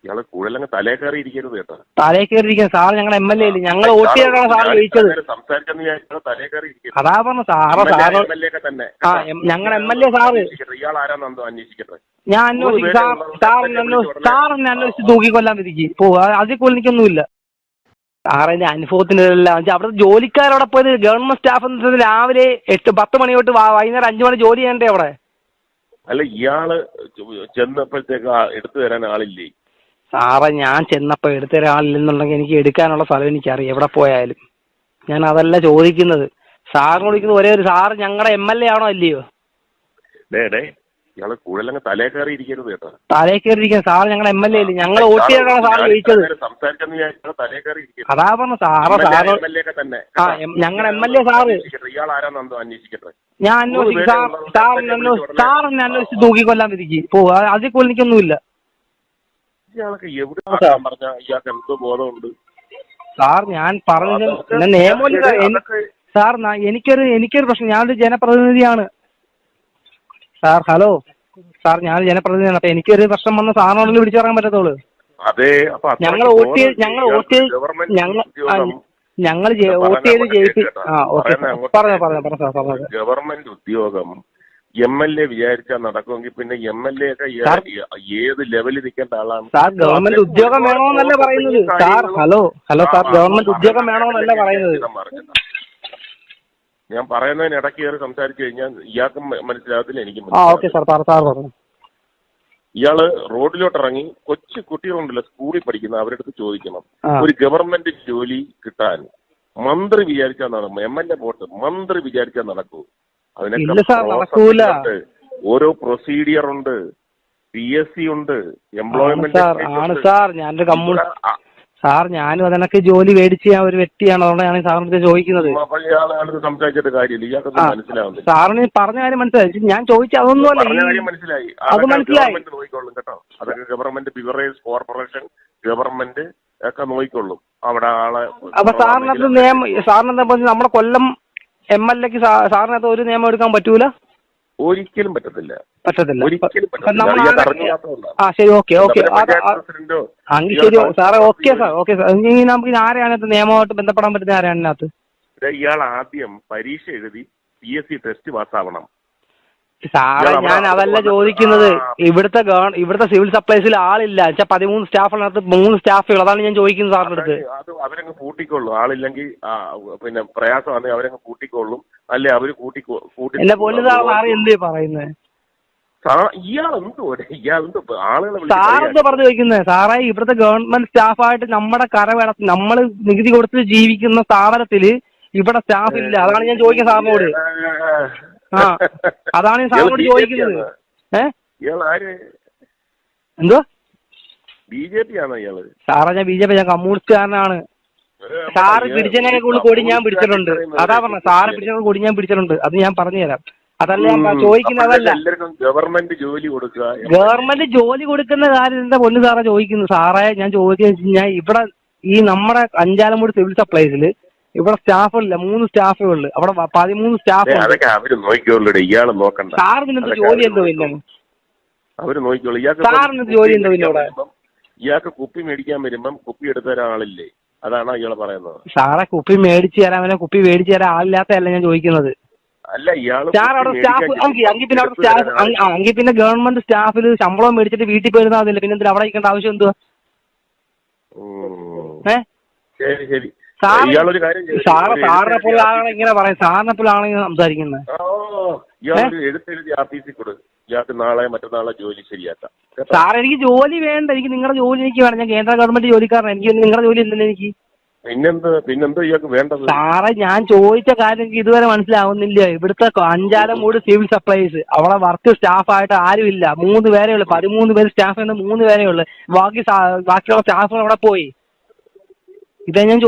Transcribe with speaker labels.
Speaker 1: ഇയാള് കൂടുതലങ്ങ് തലേ കയറി ഇരിക്കരുത് കേട്ടോ.
Speaker 2: തലേ കയറിയിരിക്കാൻ സാർ ഞങ്ങളുടെ MLA അല്ലേ, ഞങ്ങൾ വോട്ട് ചെയ്താണ് സാർ ജയിച്ചത്.
Speaker 1: തലേ കയറി
Speaker 2: അതാ പറഞ്ഞു സാറ്
Speaker 1: തന്നെ
Speaker 2: ഞങ്ങളുടെ MLA സാറ്.
Speaker 1: ഇയാൾ ആരാന്നോ അന്വേഷിക്കട്ടെ.
Speaker 2: ഞാൻ അന്വേഷിക്കും സാറിനെ അന്വേഷിച്ച് തൂക്കിക്കൊല്ലാൻ വിധിക്കും. അതിൽ കൂടുതൽ എനിക്കൊന്നുമില്ല സാറേ. എന്റെ അനുഭവത്തിനെല്ലാം അവിടുത്തെ ജോലിക്കാരവിടെ പോയത് ഗവൺമെന്റ് സ്റ്റാഫ് രാവിലെ 8-10 മണി തൊട്ട് വൈകുന്നേരം 5 മണി ജോലി ചെയ്യണ്ടേ അവിടെ.
Speaker 1: അല്ല ഇയാള് ചെന്നപ്പോഴത്തേക്ക് എടുത്തു തരാൻ ആളില്ലേ
Speaker 2: സാറേ? ഞാൻ ചെന്നപ്പോൾ എടുത്തു തരാൻ ആളില്ലെന്നുണ്ടെങ്കിൽ എനിക്ക് എടുക്കാനുള്ള സ്ഥലം എനിക്കറിയാം എവിടെ പോയാലും. ഞാൻ അതല്ല ചോദിക്കുന്നത്. സാറിന് വിളിക്കുന്നത് ഒരേ ഒരു സാറ് ഞങ്ങളുടെ MLA ആണോ അല്ലയോ?
Speaker 1: ഇയാള് കൂടുതലങ്ങ് തലേ കയറി ഇരിക്കരുത് കേട്ടോ.
Speaker 2: തലേ കയറിയിരിക്കാൻ സാർ ഞങ്ങളുടെ MLA അല്ലേ, ഞങ്ങൾ വോട്ട് ചെയ്താണ് സാർ ജയിച്ചത്. അതാ പറഞ്ഞു സാറ് ഞങ്ങളുടെ MLA സാറ്.
Speaker 1: ഇയാൾ ആരാന്നോ അന്വേഷിക്കട്ടെ.
Speaker 2: ഞാൻ അന്വേഷിക്കും സാറിനെ അന്വേഷിച്ച് തൂക്കിക്കൊല്ലാൻ വിധിക്കും. അതിൽ കൂടുതൽ എനിക്കൊന്നുമില്ല.
Speaker 1: ഇയാൾക്ക് എവിടെ പറഞ്ഞ ഇയാൾക്ക് എന്തോ ബോധമുണ്ട്
Speaker 2: സാർ? ഞാൻ പറഞ്ഞത് നിയമമില്ല സാർ. എനിക്കൊരു പ്രശ്നം. ഞാനൊരു ജനപ്രതിനിധിയാണ് സാർ. ഹലോ സാർ, ഞാൻ ജനപ്രതിനിധിയാണ്. അപ്പൊ എനിക്കൊരു പ്രശ്നം വന്ന സാറിനോട് വിളിച്ചു പറയാൻ പറ്റത്തുള്ളൂ. ഞങ്ങൾ വോട്ട് ചെയ്ത് ജയിപ്പി. പറഞ്ഞു.
Speaker 1: ഗവൺമെന്റ് ഉദ്യോഗം MLA വിചാരിച്ചാൽ നടക്കുമെങ്കിൽ പിന്നെ MLA ഒക്കെ ഏത് ലെവലിൽ നിൽക്കേണ്ട ആളാണ്
Speaker 2: സാർ? ഗവൺമെന്റ് ഉദ്യോഗം വേണമെന്നല്ല പറയുന്നത് സാർ. ഹലോ സാർ, ഗവൺമെന്റ് ഉദ്യോഗം വേണമെന്നല്ല പറയുന്നത്.
Speaker 1: ഞാൻ പറയുന്നതിന് ഇടയ്ക്ക് കയറി സംസാരിച്ചു കഴിഞ്ഞാൽ ഇയാൾക്കും മനസ്സിലാകത്തില്ല, എനിക്കും. ഇയാള് റോഡിലോട്ട് ഇറങ്ങി കൊച്ചു കുട്ടികളുണ്ടല്ലോ സ്കൂളിൽ പഠിക്കുന്ന അവരുടെ അടുത്ത് ചോദിക്കണം, ഒരു ഗവൺമെന്റ് ജോലി കിട്ടാൻ മന്ത്രി വിചാരിച്ചാൽ നടക്കും. MLA പോട്ട് മന്ത്രി വിചാരിച്ചാൽ നടക്കൂ? അതിനൊക്കെ ഓരോ പ്രൊസീഡിയർ ഉണ്ട്, PSC ഉണ്ട്, എംപ്ലോയ്മെന്റ്
Speaker 2: സാർ. ഞാനും അതിനൊക്കെ ജോലി മേടിച്ച് ഞാൻ ഒരു വ്യക്തിയാണ്. അതുകൊണ്ടാണ് സാറിന് ചോദിക്കുന്നത്.
Speaker 1: സംസാരിച്ചിട്ട് കാര്യമില്ല, ഇയാൾക്കൊന്നും മനസ്സിലാവുന്നില്ല.
Speaker 2: സാറിന് പറഞ്ഞ കാര്യം മനസ്സിലായി. ഞാൻ ചോദിച്ച അതൊന്നുമല്ല.
Speaker 1: മനസ്സിലായി. നോക്കിക്കൊള്ളും കേട്ടോ. അതൊക്കെ ഗവൺമെന്റ് ബിവറേജ് കോർപ്പറേഷൻ ഗവൺമെന്റ് ഒക്കെ നോക്കിക്കൊള്ളും അവിടെ ആളെ.
Speaker 2: അപ്പൊ സാറിനകത്ത് സാറിനെന്താ നമ്മുടെ കൊല്ലം MLAക്ക് സാറിനകത്ത് ഒരു നിയമം എടുക്കാൻ പറ്റൂല?
Speaker 1: ഒരിക്കലും പറ്റത്തില്ല.
Speaker 2: ശരി, ഓക്കെ ശരി സാറേ. Okay sir. ഇനി നമുക്ക് ആരെയാണ് നിയമമായിട്ട് ബന്ധപ്പെടാൻ പറ്റുന്ന ആരെയാണ് ഇതിനകത്ത്?
Speaker 1: ഇയാൾ ആദ്യം പരീക്ഷ എഴുതി PSC ടെസ്റ്റ് പാസ്സാവണം
Speaker 2: സാറേ. ഞാൻ അതല്ല ചോദിക്കുന്നത്. ഇവിടുത്തെ സിവിൽ സപ്ലൈസിൽ ആളില്ല. 13 സ്റ്റാഫിനകത്ത് 3 സ്റ്റാഫുകൾ. അതാണ് ഞാൻ ചോദിക്കുന്നത് സാറിന്റെ അടുത്ത്.
Speaker 1: അവരങ്ങ് കൂട്ടിക്കൊള്ളും. ആളില്ലെങ്കിൽ പിന്നെ പ്രയാസമാണെങ്കിൽ അവരങ്ങ് കൂട്ടിക്കൊള്ളും. അല്ലെ അവര് കൂട്ടി.
Speaker 2: എന്നെ പൊന്നു സാറ് എന്ത് പറയുന്നത്? സാറെന്താ പറഞ്ഞു ചോദിക്കുന്നത്? സാറേ, ഇവിടുത്തെ ഗവൺമെന്റ് സ്റ്റാഫായിട്ട് നമ്മുടെ നമ്മൾ നികുതി കൊടുത്ത് ജീവിക്കുന്ന സ്ഥാപനത്തില് ഇവിടെ സ്റ്റാഫ് ഇല്ല. അതാണ് ഞാൻ ചോദിക്കുന്നത് സാറിനോട്. അതാണ് ഞാൻ സാറിനോട് ചോദിക്കുന്നത്. എന്തോ
Speaker 1: BJP ആണോ ഇയാള്?
Speaker 2: സാറേ, ഞാൻ BJP, ഞാൻ കമ്മ്യൂണിസ്റ്റുകാരനാണ്. സാറ് പിടിച്ചതിനൊക്കെ കൂടി ഞാൻ പിടിച്ചിട്ടുണ്ട്. അതാ പറഞ്ഞത്. സാറ് പിടിച്ചതിനെ കൂടി ഞാൻ പിടിച്ചിട്ടുണ്ട്. അത് ഞാൻ പറഞ്ഞു തരാം. അതല്ല ഞാൻ ചോദിക്കുന്നത്. അതല്ല
Speaker 1: ഗവൺമെന്റ് ജോലി കൊടുക്കുക.
Speaker 2: ഗവൺമെന്റ് ജോലി കൊടുക്കുന്ന കാര്യം എന്താ പൊന്നു സാറേ ചോദിക്കുന്നത്? സാറേ, ഞാൻ ചോദിക്കുന്നത് ഇവിടെ ഈ നമ്മുടെ അഞ്ചാലമൂട് സിവിൽ സപ്ലൈസിൽ ഇവിടെ സ്റ്റാഫില്ല. 3 സ്റ്റാഫേ ഉള്ളു. അവിടെ 13 സ്റ്റാഫ്. സാറിന് ജോലി എന്തോ ഇല്ല? സാറിന് ജോലി എന്തോ ഇല്ല ഇവിടെ?
Speaker 1: ഇയാൾക്ക് കുപ്പി മേടിക്കാൻ വരുമ്പം കുപ്പി എടുത്ത ഒരാളില്ലേ? അതാണ് ഇയാള് പറയുന്നത്.
Speaker 2: സാറെ, കുപ്പി മേടിച്ചു തരാൻ കുപ്പി മേടിച്ചു തരാൻ ആളില്ലാത്തല്ല ഞാൻ ചോദിക്കുന്നത്.
Speaker 1: അല്ല ഇയാള്
Speaker 2: എങ്കിൽ പിന്നെ ഗവൺമെന്റ് സ്റ്റാഫിൽ ശമ്പളം മേടിച്ചിട്ട് വീട്ടിൽ പോയിരുന്നാൽ അതില്ല. പിന്നെ എന്തിനാ അവിടെ ഇരിക്കേണ്ട ആവശ്യം എന്തുവാ?
Speaker 1: ശരി ശരി.
Speaker 2: സാറിനെ പോലെ ആളാണ് ഇങ്ങനെ പറയും. സാറിനെ പോലെ ആളാണ് ഇങ്ങനെ സംസാരിക്കുന്നത്.
Speaker 1: എഴുത്തെഴുതി RTC കൊടു. ഇയാൾക്ക് നാളെ മറ്റന്നാളെ ജോലി ശരിയാക്കാം.
Speaker 2: സാർ, എനിക്ക് ജോലി വേണ്ട. എനിക്ക് നിങ്ങളുടെ ജോലി എനിക്ക് വേണം. ഞാൻ കേന്ദ്ര ഗവൺമെന്റ് ജോലിക്കാരനാണ്. എനിക്ക് നിങ്ങളുടെ ജോലി എന്തിനാ എനിക്ക്?
Speaker 1: പിന്നെന്താ ഇയാൾക്ക് വേണ്ടത്?
Speaker 2: സാറേ, ഞാൻ ചോദിച്ച കാര്യം എനിക്ക് ഇതുവരെ മനസ്സിലാവുന്നില്ല. ഇവിടുത്തെ അഞ്ചാലമൂട് സിവിൽ സപ്ലൈസ് അവിടെ വർക്ക് സ്റ്റാഫായിട്ട് ആരുമില്ല. 3 പേരേ ഉള്ളു. 13 പേര് സ്റ്റാഫ് 3 പേരേ ഉള്ളു. ബാക്കിയുള്ള സ്റ്റാഫുകൾ അവിടെ പോയി. ഇതാ ഞാൻ